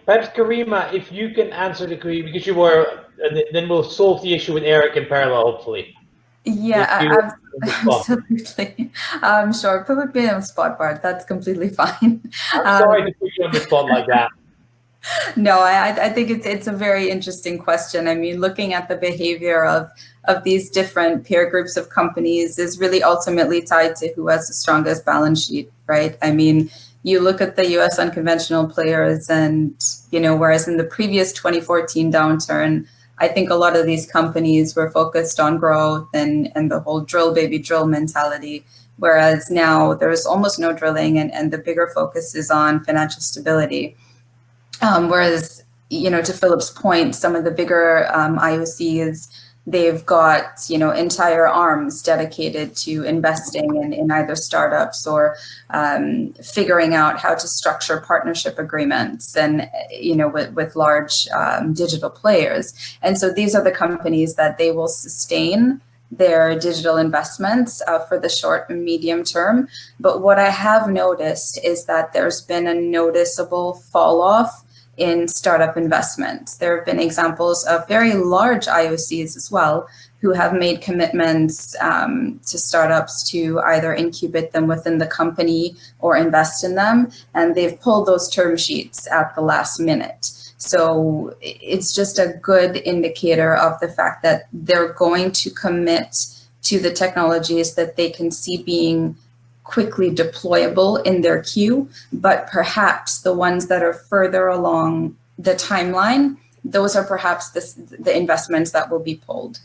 Perhaps Kareemah, if you can answer the query, because you were, then we'll solve the issue with Eric in parallel, hopefully. Yeah, absolutely. Sure. Put me on the spot, Bart. That's completely fine. I'm sorry to put you on the spot like that. No, I think it's a very interesting question. I mean, looking at the behavior of these different peer groups of companies is really ultimately tied to who has the strongest balance sheet, right? I mean, you look at the US unconventional players and, whereas in the previous 2014 downturn, I think a lot of these companies were focused on growth and the whole drill, baby, drill mentality. Whereas now there's almost no drilling and the bigger focus is on financial stability. Whereas, to Philip's point, some of the bigger IOCs, they've got, entire arms dedicated to investing in either startups or figuring out how to structure partnership agreements and, with large digital players. And so these are the companies that they will sustain their digital investments for the short and medium term. But what I have noticed is that there's been a noticeable fall off in startup investments. There have been examples of very large IOCs as well who have made commitments to startups to either incubate them within the company or invest in them, and they've pulled those term sheets at the last minute. So it's just a good indicator of the fact that they're going to commit to the technologies that they can see being quickly deployable in their queue, but perhaps the ones that are further along the timeline, those are perhaps the investments that will be pulled.